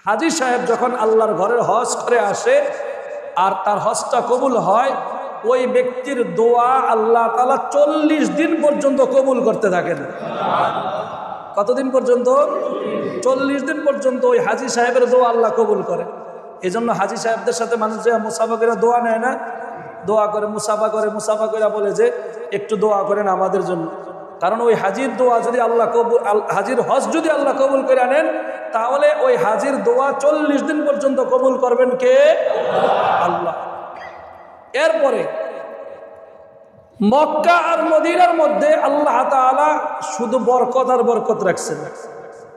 হাজী সাহেব যখন আল্লাহর ঘরের হজ করে আসে আর তার হজটা কবুল হয়, ওই ব্যক্তির দোয়া আল্লাহ তাআলা 40 দিন পর্যন্ত কবুল করতে থাকেন। কতদিন পর্যন্ত? 40 দিন পর্যন্ত ওই হাজী সাহেবের দোয়া আল্লাহ কবুল করে। এই জন্য হাজী সাহেবদের সাথে মানুষ যে মুসাফা করে দোয়া নেয় না, দোয়া করে মুসাফা করে বলে যে একটু দোয়া করেন আমাদের জন্য। কারণ ওই হাজির দোয়া যদি আল্লাহ কবুল, হাজির হজ যদি আল্লাহ কবুল করে আনেন, তাহলে ওই হাজির দোয়া 40 দিন পর্যন্ত কবুল করবেন কে? আল্লাহ। এরপরে মক্কা আর মদিনার মধ্যে আল্লাহ তাআলা শুধু বরকত আর বরকত রাখছেন।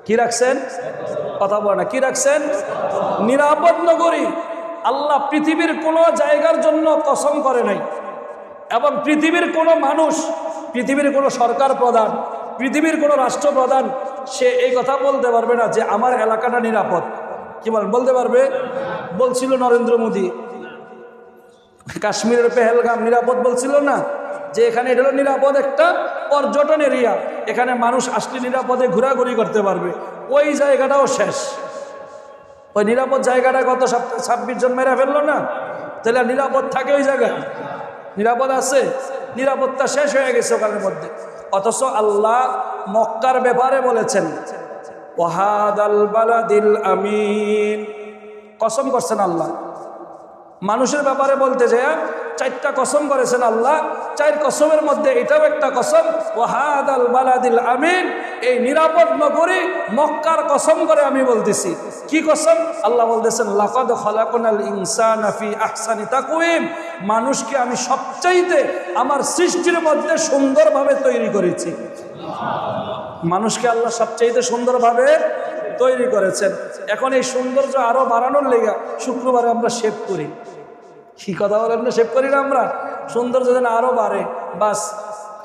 কি রাখছেন? কথা বলে না, কি রাখছেন? নিরাপদ নগরী। আল্লাহ পৃথিবীর কোনো জায়গার জন্য কসম করে নাই, এবং পৃথিবীর কোনো মানুষ, পৃথিবীর কোনো সরকার প্রধান, পৃথিবীর কোনো রাষ্ট্রপ্রধান সে এই কথা বলতে পারবে না যে আমার এলাকাটা নিরাপদ। কি বলতে পারবে? বলছিল নরেন্দ্র মোদী, কাশ্মীরের পেহেলগাম নিরাপদ বলছিল না, যে এখানে এটা হলো নিরাপদ একটা পর্যটন এরিয়া, এখানে মানুষ আসলে নিরাপদে ঘোরাঘুরি করতে পারবে। ওই জায়গাটাও শেষ। ওই নিরাপদ জায়গাটা গত সপ্তাহে 26 জন মেরা ফেললো না, তাহলে নিরাপদ থাকে ওই জায়গায়? নিরাপদ আছে? নিরাপত্তা শেষ হয়ে গেছে ওখানের মধ্যে। অথচ আল্লাহ মক্কার ব্যাপারে বলেছেন ওয়াহাদাল বালাদিল আমিন, কসম করছেন আল্লাহ। মানুষের ব্যাপারে বলতে যায় 4টা কসম করেছেন আল্লাহ। 4 কসমের মধ্যে এটাও একটা কসম, ওয়াহাদাল বালাদিল আমিন, এই নিরাপদ নগরী মক্কার কসম করে আমি বলতেছি। কি কসম? আল্লাহ বলতেছেন লাকাদ খালাকনাল ইনসানা ফি আহসানি তাকওয়িম, মানুষকে আমি সবচাইতে আমার সৃষ্টির মধ্যে সুন্দরভাবে তৈরি করেছি। মানুষকে আল্লাহ সবচাইতে সুন্দরভাবে তৈরি করেছেন। এখন এই সৌন্দর্য আরো বাড়ানোর লেগে শুক্রবারে আমরা শেভ করি। কি কথা বলেন না? শেভ করি না আমরা? সৌন্দর্য যেন আরো বাড়ে, বাস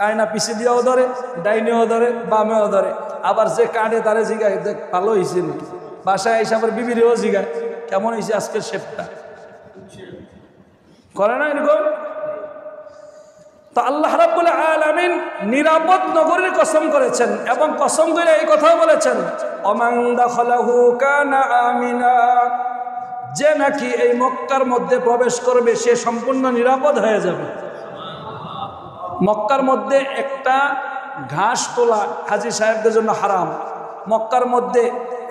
আয়না পিছিয়ে দিয়েও ধরে, ডাইনেও ধরে, বামেও ধরে। আবার যে কাটে তারে জিগায় দেখ ভালো হয়েছে নাকি, বাসায় এসে আবার বিবিরেও জিগায় কেমন হয়েছে আজকের শেভটা। করে না এরকম? তো আল্লাহ রাব্বুল আলামিন নিরাপদ নগরীর কসম করেছেন, এবং কসম করে এই কথাও বলেছেন ওমান দাখালাহু কানা আমিনা, যে নাকি এই মক্কার মধ্যে প্রবেশ করবে সে সম্পূর্ণ নিরাপদ হয়ে যাবে। মক্কার মধ্যে একটা ঘাস তোলা হাজী সাহেবদের জন্য হারাম। মক্কার মধ্যে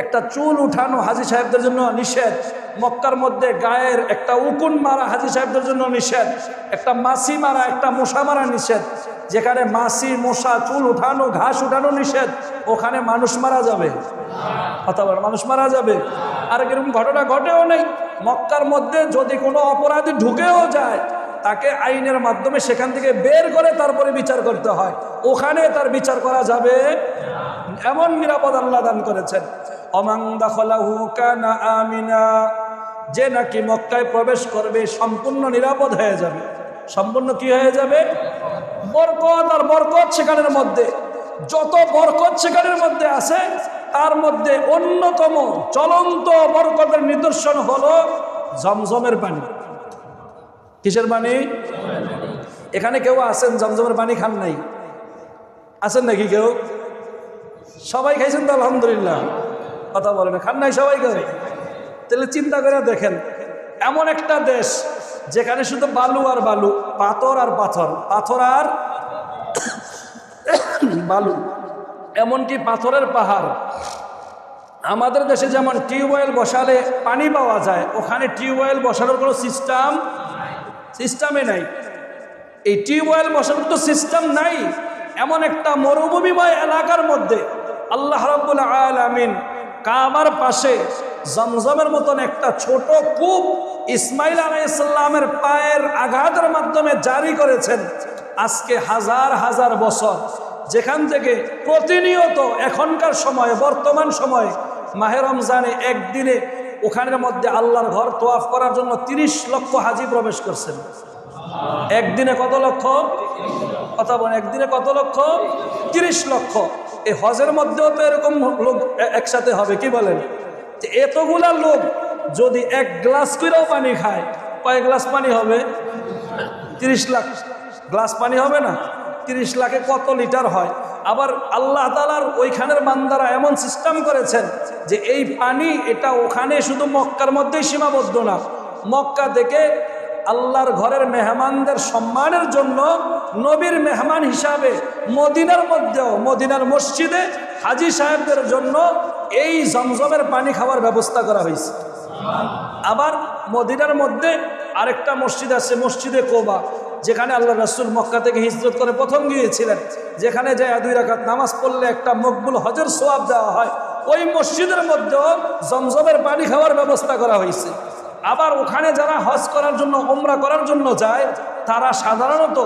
একটা চুল উঠানো হাজী সাহেবদের জন্য নিষেধ। মক্কার মধ্যে গায়ের একটা উকুন মারা হাজী সাহেবদের জন্য নিষেধ। একটা মাছি মারা, একটা মশা মারা নিষেধ। যেখানে মাছি, মশা, চুল উঠানো, ঘাস উঠানো নিষেধ, ওখানে মানুষ মারা যাবে। কথা বলে, মানুষ মারা যাবে। আর এরকম ঘটনা ঘটেও নেই। মক্কার মধ্যে যদি কোনো অপরাধী ঢুকেও যায়, তাকে আইনের মাধ্যমে সেখান থেকে বের করে তারপরে বিচার করতে হয়, ওখানে তার বিচার করা যাবে। এমন নিরাপদ আল্লাহ দান করেছেন। ওমান দাখালাহু কানা আমিনা, যে নাকি মক্কায় প্রবেশ করবে সম্পূর্ণ নিরাপদ হয়ে যাবে। সম্পূর্ণ কি হয়ে যাবে? বরকত আর বরকত সেখানের মধ্যে। যত বরকত সেখানের মধ্যে আছে, তার মধ্যে অন্যতম চলন্ত বরকতের নিদর্শন হলো জমজমের পানি। কিসের পানি? এখানে কেউ আছেন জমজমের পানি খান নাই? আছেন নাকি কেউ? সবাই খাইছেন তো আলহামদুলিল্লাহ। কথা বলে না, খান নাই সবাই কেউ? তাহলে চিন্তা করে দেখেন, এমন একটা দেশ যেখানে শুধু বালু আর বালু, পাথর আর পাথর, পাথর আর বালু, এমনকি পাথরের পাহাড়। আমাদের দেশে যেমন টিউবওয়েল বসালে পানি পাওয়া যায়, ওখানে টিউবওয়েল বসানোর কোনো সিস্টেমে নাই। এই টিউবওয়েল বসানোর তো সিস্টেম নাই। এমন একটা মরুভূমিময় এলাকার মধ্যে আল্লাহ রাব্বুল আলামিন কাবার পাশে জমজমের মতন একটা ছোট কূপ ইসমাইল আলাইহিস সালামের পায়ের আঘাতের মাধ্যমে জারি করেছেন। আজকে হাজার হাজার বছর, যেখান থেকে প্রতিনিয়ত এখনকার সময়ে, বর্তমান সময়ে মাহে রমজানে একদিনে ওখানের মধ্যে আল্লাহর ঘর তোয়াফ করার জন্য 30 লক্ষ হাজি প্রবেশ করছেন। একদিনে কত লক্ষ? কথা বলেন, একদিনে কত লক্ষ? 30 লক্ষ। এই হজের মধ্যেও তো এরকম লোক একসাথে হবে। কি বলেন? যে এতগুলা লোক যদি 1 গ্লাস করেও পানি খায়, কয় গ্লাস পানি হবে? 30 লাখ গ্লাস পানি হবে না? 30 লাখে কত লিটার হয়? আবার আল্লাহ তাআলার ওইখানের বান্দারা এমন সিস্টেম করেছেন যে এই পানি এটা ওখানে শুধু মক্কার মধ্যেই সীমাবদ্ধ না, মক্কা থেকে আল্লাহর ঘরের মেহমানদের সম্মানের জন্য নবীর মেহমান হিসাবে মদিনার মধ্যেও মদিনার মসজিদে হাজী সাহেবদের জন্য এই জমজমের পানি খাওয়ার ব্যবস্থা করা হয়েছে। আবার মদিনার মধ্যে আরেকটা মসজিদ আছে, মসজিদে কোবা, যেখানে আল্লাহ রাসূল মক্কা থেকে হিজরত করে প্রথম গিয়েছিলেন, যেখানে যায় 2 রাকাত নামাজ পড়লে একটা মকবুল হজের সওয়াব দেওয়া হয়। ওই মসজিদের মধ্যেও জমজমের পানি খাওয়ার ব্যবস্থা করা হয়েছে। আবার ওখানে যারা হজ করার জন্য উমরা করার জন্য যায় তারা সাধারণত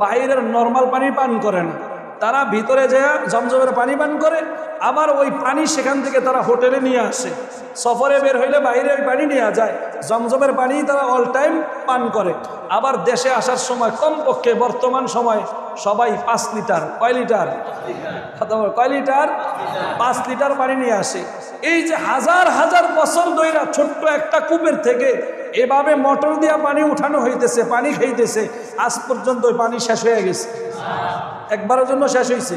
বাইরের নর্মাল পানি পান করে না, তারা ভিতরে যায় জমজমের পানি পান করে। আবার ওই পানি সেখান থেকে তারা হোটেলে নিয়ে আসে, সফরে বের হইলে বাইরে ওই পানি নিয়ে যায়, জমজমের পানি তারা অল টাইম পান করে। আবার দেশে আসার সময় কমপক্ষে বর্তমান সময় সবাই 5 লিটার, কয় লিটার, 5 লিটার পানি নিয়ে আসে। এই যে হাজার হাজার বছর ধরে ছোট্ট একটা কূপের থেকে এভাবে মোটর দিয়া পানি উঠানো হইতেছে, পানি খাইতেছে, আজ পর্যন্ত ওই পানি শেষ হয়ে গেছে, একবারের জন্য শেষ হয়েছে।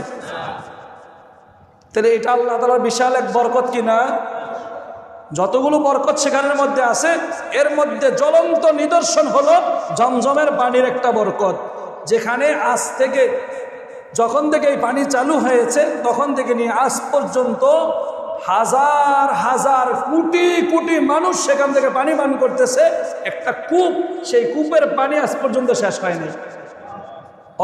তাহলে এটা আল্লাহ তাআলার বিশাল এক বরকত কিনা? যতগুলো বরকত সেখানের মধ্যে আছে, এর মধ্যে জ্বলন্ত নিদর্শন হলো জমজমের পানির একটা বরকত, যেখানে আজ থেকে যখন থেকে এই পানি চালু হয়েছে তখন থেকে নিয়ে আজ পর্যন্ত হাজার হাজার কোটি কোটি মানুষ সেখান থেকে পানি পান করতেছে। একটা কূপ, সেই কূপের পানি আজ পর্যন্ত শেষ হয়নি।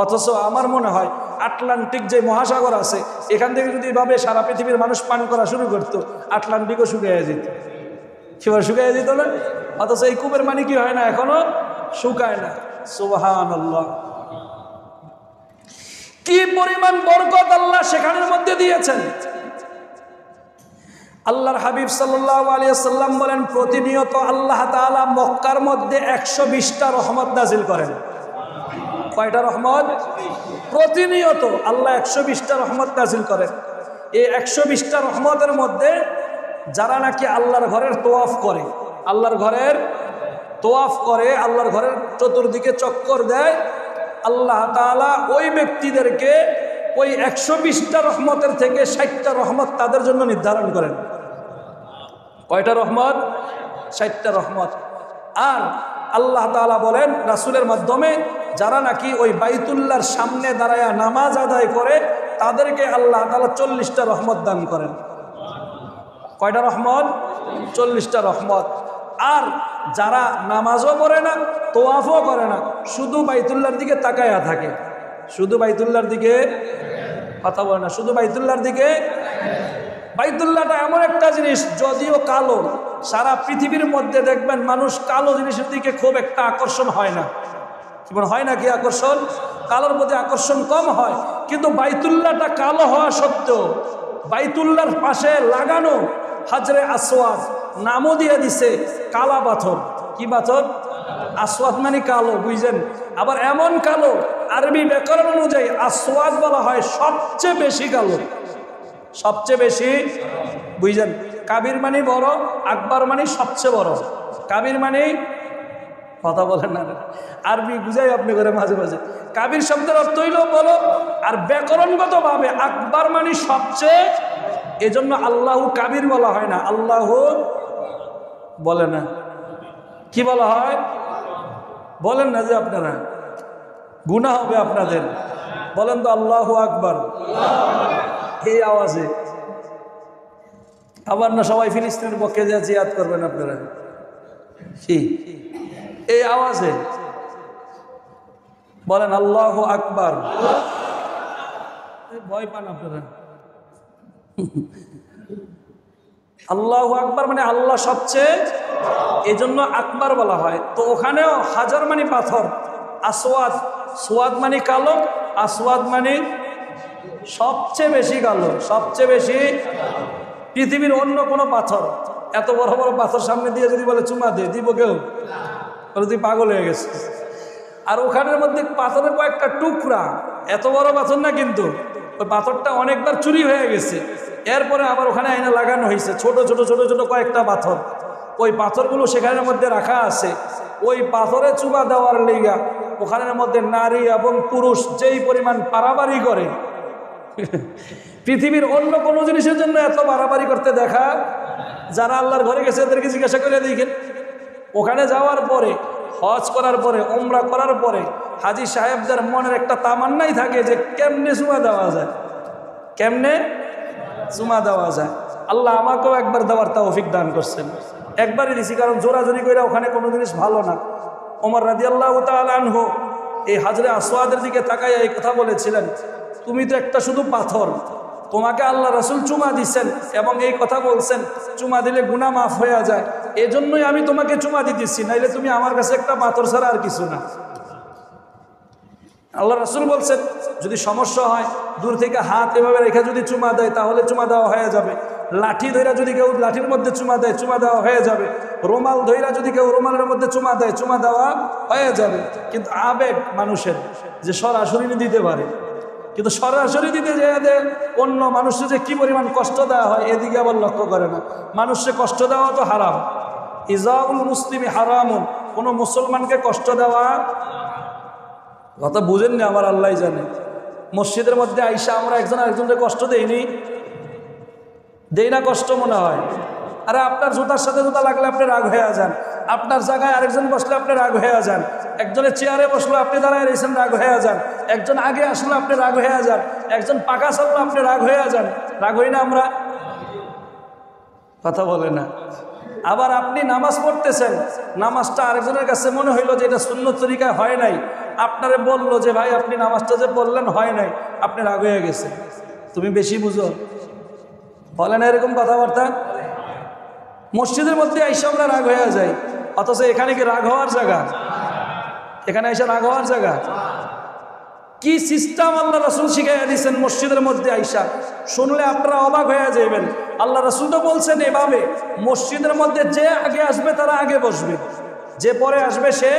অথচ আমার মনে হয় আটলান্টিক যে মহাসাগর আছে, এখান থেকে যদি এভাবে সারা পৃথিবীর মানুষ পান করা শুরু করতো, আটলান্টিকও শুকিয়ে যেত, সেবার শুকিয়ে যেত না। অথচ এই কূপের পানি কি হয় না, এখনো শুকায় না। সুবহানাল্লাহ, কি পরিমাণ বরকত আল্লাহ সেখানের মধ্যে দিয়েছেন। আল্লাহর হাবিব সাল্লাল্লাহু আলাইহি ওয়াসাল্লাম বলেন, প্রতিনিয়ত আল্লাহ তাআলা মক্কার মধ্যে 120টা রহমত নাজিল করেন। কয়টা রহমত? প্রতিনিয়ত আল্লাহ 120টা রহমত নাজিল করেন। এই 120টা রহমতের মধ্যে যারা নাকি আল্লাহর ঘরের তোয়াফ করে, আল্লাহর ঘরের তোয়াফ করে, আল্লাহর ঘরের চতুর্দিকে চক্কর দেয়, আল্লাহ তাআলা ওই ব্যক্তিদেরকে ওই 120টা রহমতের থেকে 60টা রহমত তাদের জন্য নির্ধারণ করেন। কয়টা রহমত? 60টা রহমত। আর আল্লাহ তাআলা বলেন রাসূলের মাধ্যমে, যারা নাকি ওই বাইতুল্লাহর সামনে দাঁড়ায়া নামাজ আদায় করে তাদেরকে আল্লাহ তাআলা 40টা রহমত দান করেন। কয়টা রহমত? 40টা রহমত। আর যারা নামাজও পড়ে না, তোয়াফও করে না, শুধু বাইতুল্লাহর দিকে তাকায়া থাকে, শুধু বাইতুল্লাহর দিকে কথা বলে না, শুধু বাইতুল্লাহর দিকে। বাইতুল্লাহটা এমন একটা জিনিস, যদিও কালো, সারা পৃথিবীর মধ্যে দেখবেন মানুষ কালো জিনিসের দিকে খুব একটা আকর্ষণ হয় না। কি মনে হয় নাকি আকর্ষণ? কালোর প্রতি আকর্ষণ কম হয়। কিন্তু বাইতুল্লাহটা কালো হওয়া সত্ত্বেও বাইতুল্লাহর পাশে লাগানো হাজরে আসওয়াদ, নামও দিয়ে দিছে কালা পাথর। কি পাথর? আসওয়াদ মানে কালো, বুঝছেন? আবার এমন কালো, আরবি ব্যাকরণ অনুযায়ী আসওয়াদ বলা হয় সবচেয়ে বেশি কালো, সবচেয়ে বেশি, বুঝছেন? কাবির মানে বড়, আকবর মানে সবচেয়ে বড়। কাবির মানে কথা বলেন না, আরবি বুঝাই আপনি করে মাঝে মাঝে। কাবির শব্দের অর্থ হইল বলো, আর ব্যাকরণগত ভাবে আকবর মানে সবচেয়ে, এজন্য আল্লাহু কাবির বলা হয় না, আল্লাহু বলে না, কি বলা হয়? বলেন না যে আপনারা, গুনাহ হবে আপনাদের, বলেন তো আল্লাহু আকবার এই আওয়াজে। আবার না সবাই ফিলিস্তিনের পক্ষে যা জিয়াদ করবেন আপনারা, কি এই আওয়াজে বলেন আল্লাহু আকবার। ভয় পান আপনারা? আল্লাহু আকবার মানে আল্লাহ সবচেয়ে, এজন্য আকবার বলা হয়। তো ওখানেও হাজার মানে পাথর, আসওয়াদ, সোয়াদ মানে কালো, আসওয়াদ মানে সবচেয়ে বেশি কালো, সবচেয়ে বেশি। পৃথিবীর অন্য কোনো পাথর, এত বড় বড় পাথর সামনে দিয়ে যদি বলে চুমা দিয়ে দিব কেউ? বলে তুই পাগল হয়ে গেছে। আর ওখানের মধ্যে পাথরের কয়েকটা টুকরা, এত বড় পাথর না, কিন্তু ওই পাথরটা অনেকবার চুরি হয়ে গেছে, এরপরে আবার ওখানে আয়না লাগানো হয়েছে, ছোট ছোট ছোট ছোট কয়েকটা পাথর। ওই পাথরগুলো সেখানের মধ্যে রাখা আছে। ওই পাথরে চুমা দেওয়ার লেগা ওখানের মধ্যে নারী এবং পুরুষ যেই পরিমাণ পারাবারি করে, পৃথিবীর অন্য কোনো জিনিসের জন্য এত বাড়াবাড়ি করতে দেখা, যারা আল্লাহর ঘরে গেছে এদেরকে জিজ্ঞাসা করে দেখেন, ওখানে যাওয়ার পরে, হজ করার পরে, উমরা করার পরে হাজী সাহেবদের মনের একটা তামান্নাই থাকে যে কেমনে চুমা দেওয়া যায়, কেমনে চুমা দেওয়া যায়। আল্লাহ আমাকেও একবার দেওয়ার তৌফিক দান করছেন, একবারই দিছি, কারণ জোরাজোরি করে ওখানে কোনো জিনিস ভালো না। ওমর রাদিয়াল্লাহু তাআলা আনহু এই হাজরে আসওয়াদের দিকে তাকাইয়া এই কথা বলেছিলেন, তুমি তো একটা শুধু পাথর, তোমাকে আল্লাহ রাসূল চুমা দিচ্ছেন এবং এই কথা বলছেন চুমা দিলে গুনাহ মাফ হয়ে যায়, এজন্যই আমি তোমাকে চুমা দিতেছি, নাইলে তুমি আমার কাছে একটা পাথর ছাড়া আর কিছু না। আল্লাহ রাসূল বলছেন যদি সমস্যা হয় দূর থেকে হাত এভাবে রেখে যদি চুমা দেয় তাহলে চুমা দেওয়া হয়ে যাবে, লাঠি ধইরা যদি কেউ লাঠির মধ্যে চুমা দেয় চুমা দেওয়া হয়ে যাবে, রুমাল ধইরা যদি কেউ রুমালের মধ্যে চুমা দেয় চুমা দেওয়া হয়ে যাবে। কিন্তু আবেগ মানুষের যে সরাসরি দিতে পারে, কিন্তু সরাসরি দিতে যে অন্য মানুষের যে কি পরিমাণ কষ্ট দেওয়া হয় এদিকে আবার লক্ষ্য করে না। মানুষকে কষ্ট দেওয়া তো হারাম, ইজাউল মুসলিমি হারামুন, কোনো মুসলমানকে কষ্ট দেওয়া, কথা বুঝেননি আমার আল্লাহ জানে। মসজিদের মধ্যে আইসা আমরা একজন আরেকজনকে কষ্ট দেইনি, দেই না কষ্ট মনে হয়? আরে আপনার জুতার সাথে জুতা লাগলে আপনি রাগ হয়ে যান, আপনার জায়গায় আরেকজন বসলে আপনি রাগ হয়ে যান, একজনের চেয়ারে বসলো আপনি দাঁড়ায় রয়েছেন রাগ হয়ে যান, একজন আগে আসলো আপনি রাগ হয়ে যান, একজন পাকা চাললো আপনি রাগ হয়ে যান, রাগ হই না আমরা? কথা বলে না। আবার আপনি নামাজ পড়তেছেন, নামাজটা আরেকজনের কাছে মনে হইলো যে এটা সুন্নত তরিকায় হয় নাই, আপনারে বললো যে ভাই আপনি নামাজটা যে বললেন হয় নাই, আপনি রাগ হয়ে গেছে, তুমি বেশি বুঝো, বলে না এরকম কথাবার্তা? মসজিদের মধ্যে আইসা আমরা রাগ হয়ে যাই, অথচ এখানে কি রাগ হওয়ার জায়গা? এখানে আইসা রাগ হওয়ার জায়গা? কি সিস্টেম আল্লাহ রাসূল শিখাইয়া দিয়েছেন মসজিদের মধ্যে আইসা, শুনলে আপনারা অবাক হয়ে যাবেন। আল্লাহ রাসূল তো বলছেন এভাবে, মসজিদের মধ্যে যে আগে আসবে তারা আগে বসবে, যে পরে আসবে সে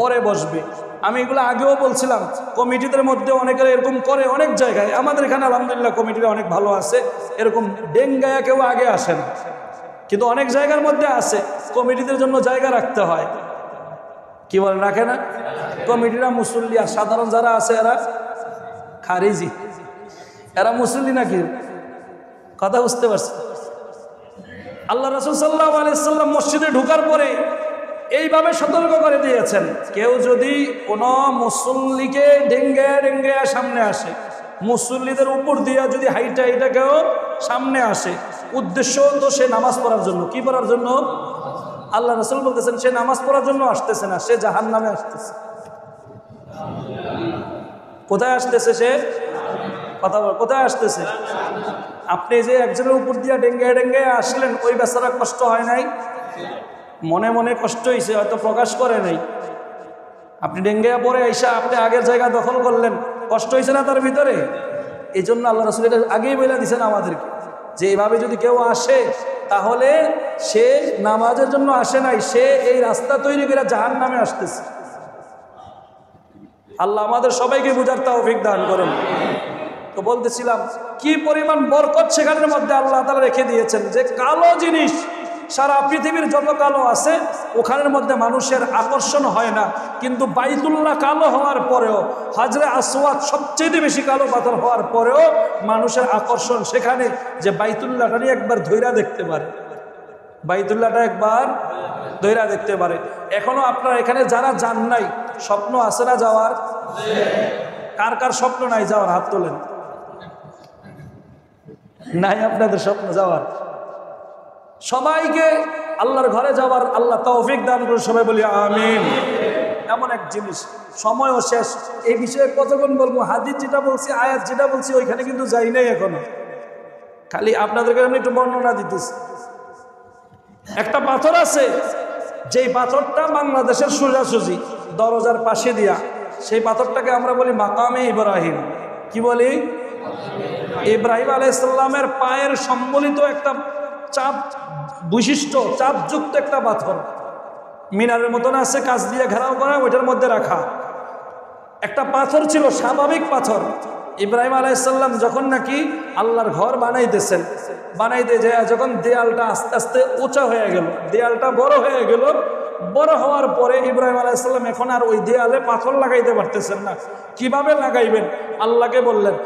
পরে বসবে। আমি এগুলো আগেও বলছিলাম, কমিটিদের মধ্যে অনেকের এরকম করে, অনেক জায়গায়, আমাদের এখানে আলহামদুলিল্লাহ কমিটিরা অনেক ভালো আছে, এরকম ডেঙ্গায়া কেউ আগে আসে না, কিন্তু অনেক জায়গার মধ্যে আছে কমিটিদের জন্য জায়গা রাখতে হয়, কি বলে রাখে না? কমিটিরা মুসল্লি, আর সাধারণ যারা আছে এরা খারিজি, এরা মুসল্লি নাকি? কথা বুঝতে পারছে? আল্লাহ রাসূল সাল্লাল্লাহু আলাইহি ওয়াসাল্লাম মসজিদে ঢোকার পরে এইভাবে সতর্ক করে দিয়েছেন, কেউ যদি কোনো মুসল্লিকে ডেঙ্গায়া ডেঙ্গায়া সামনে আসে, মুসল্লিদের উপর দিয়া যদি হাইটা হাইটা কেউ সামনে আসে, উদ্দেশ্য তো সে নামাজ পড়ার জন্য, কি পড়ার জন্য? আল্লাহ রাসূল বলতেছেন সে নামাজ পড়ার জন্য আসতেছে না, সে জাহান্নামে আসতেছে। কোথায় আসতেছে সে? কথা বল, কোথায় আসতেছে? আপনি যে একজনের উপর দিয়া ডেঙ্গায় ডেঙ্গায় আসলেন, ওই বেচারা কষ্ট হয় নাই? মনে মনে কষ্ট হয়েছে, হয়তো প্রকাশ করে নাই। আপনি ডেঙ্গায়া পরে আইসা আপনি আগের জায়গা দখল করলেন, কষ্ট হয়েছে না তার ভিতরে? এই জন্য আল্লাহ রাসূল এটা আগেই বলে দিয়েছেন আমাদেরকে যে এইভাবে যদি কেউ আসে তাহলে সে নামাজের জন্য আসে নাই, সে এই রাস্তা তৈরি করে জাহান্নামে আসতেছে। আল্লাহ আমাদের সবাইকে বুঝার তৌফিক দান করুন। তো বলতেছিলাম কি পরিমাণ বরকত সেখানের মধ্যে আল্লাহ তাআলা রেখে দিয়েছেন, যে কালো জিনিস সারা পৃথিবীর যত কালো আছে ওখানের মধ্যে মানুষের আকর্ষণ হয় না, কিন্তু বাইতুল্লাহ কালো হওয়ার পরেও, হাজরে আসওয়াদ সবচেয়ে বেশি কালো পাথর হওয়ার পরেও মানুষের আকর্ষণ সেখানে, যে বাইতুল্লাহটা নিয়ে একবার ধইরা দেখতে পারে, বাইতুল্লাহটা একবার ধইরা দেখতে পারে। এখনো আপনারা এখানে যারা যান নাই, স্বপ্ন আছে না যাওয়ার? কার কার স্বপ্ন নাই যাওয়ার? হাত তোলেন। নাই আপনাদের স্বপ্ন যাওয়ার? সবাইকে আল্লাহর ঘরে যাওয়ার আল্লাহ তৌফিক দান করে, সবাই বলি আমিন। এমন এক জিনিস, সময়ও শেষ, এই বিষয়ে কতক্ষণ বলবো, হাদিস যেটা বলছি, আয়াত যেটা বলছি ওইখানে কিন্তু যাই নাই এখনো, খালি আপনাদেরকে আমি একটু বর্ণনা দিতেছি। একটা পাথর আছে, যেই পাথরটা বাংলাদেশের সোজাসুজি দরজার পাশে দিয়া, সেই পাথরটাকে আমরা বলি মাকামে ইব্রাহিম। কি বলি? ইব্রাহিম আলাইহিস সালামের পায়ের সম্বলিত একটা চাপ বিশিষ্ট, চাপযুক্ত একটা পাথর, মিনারের মতন আছে, কাজ দিয়ে ঘেরাও করা, ওইটার মধ্যে রাখা একটা পাথর ছিল, স্বাভাবিক পাথর। ইব্রাহিম আলাইহিস সালাম যখন নাকি আল্লাহর ঘর বানাইতেছেন, বানাইতে যায় যখন দেয়ালটা আস্তে আস্তে উঁচা হয়ে গেল, দেয়ালটা বড় হয়ে গেল, বড় হওয়ার পরে ইব্রাহিম আলাইহিস সালাম এখন আর ওই দেয়ালে পাথর লাগাইতে পারতেছেন না। কিভাবে লাগাইবেন? আল্লাহকে বললেন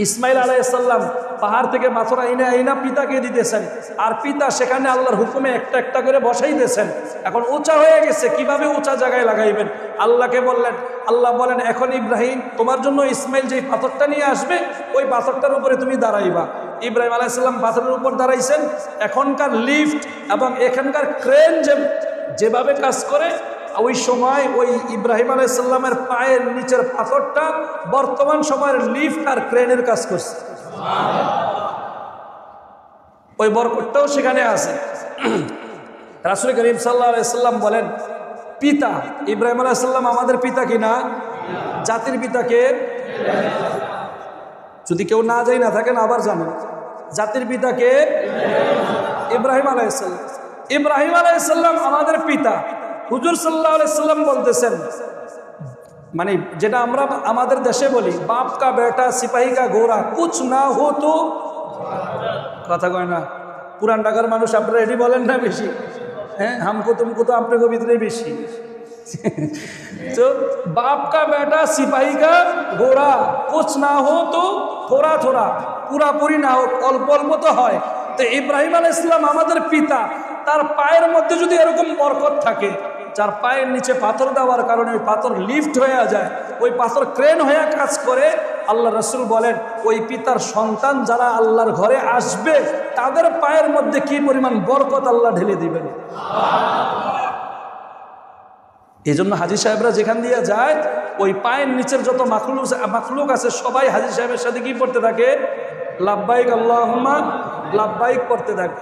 ইসমাইল আলাইহিস সালাম পাহাড় থেকে পাথর আইনা পিতাকে দিতেছেন, আর পিতা সেখানে আল্লাহর হুকুমে একটা একটা করে বসাইতেছেন। এখন উঁচা হয়ে গেছে, কিভাবে উঁচা জায়গায় লাগাইবেন? আল্লাহকে বললেন, আল্লাহ বলেন, এখন ইব্রাহিম তোমার জন্য ইসমাইল যেই পাথরটা নিয়ে আসবে ওই পাথরটার উপরে তুমি দাঁড়াইবা। ইব্রাহিম আলাইহিস সালাম পাথরের উপর দাঁড়াইছেন। এখনকার লিফট এবং এখানকার ক্রেন যেভাবে কাজ করে, ওই সময় ওই ইব্রাহিম আলাইহিস সালামের পায়ের নিচের পাথরটা বর্তমান সময়ের লিফট আর ক্রেনের কাজ করছে। ওই বরকতটাও সেখানে আছে। রাসূল করিম সাল্লাল্লাহু আলাইহি সাল্লাম বলেন, পিতা ইব্রাহিম আলাইহিস সালাম আমাদের পিতা কিনা? জাতির পিতাকে যদি কেউ না যায় না থাকেন আবার জানেন, জাতির পিতাকে ইব্রাহিম আলাইহিস সালাম। ইব্রাহিম আলাইহিস সালাম আমাদের পিতা। হুজুর সাল্লাল্লাহু আলাইহি সাল্লাম বলতেছেন, মানে যেটা আমরা আমাদের দেশে বলি, বাপ কা বেটা সিপাহী কা ঘোড়া কুছ না হো তো, কথা কয় না? পুরান ঢাকার মানুষ আপনারা এটি বলেন না বেশি? হ্যাঁ, হামকো তুমকো তো আপনার ভিতরে বেশি। তো বাপ কা বেটা সিপাহী কা ঘোড়া কুছ না হো তো থোড়া থোড়া, পুরাপুরি না হোক অল্প অল্প তো হয়। তো ইব্রাহিম আলাইহিস সালাম আমাদের পিতা, তার পায়ের মধ্যে যদি এরকম বরকত থাকে, যার পায়ের নিচে পাথর দেওয়ার কারণে ওই পাথর লিফট হয়ে যায়, ওই পাথর ক্রেন হয়ে কাজ করে, আল্লাহ রাসূল বলেন ওই পিতার সন্তান যারা আল্লাহর ঘরে আসবে তাদের পায়ের মধ্যে কি পরিমাণ বরকত আল্লাহ ঢেলে দিবেন। এই জন্য হাজী সাহেবরা যেখান দিয়ে যায়, ওই পায়ের নিচের যত মাখলুক আছে সবাই হাজী সাহেবের সাথে কি পড়তে থাকে? লাব্বাইক আল্লাহুম্মা লাব্বাইক পড়তে থাকে।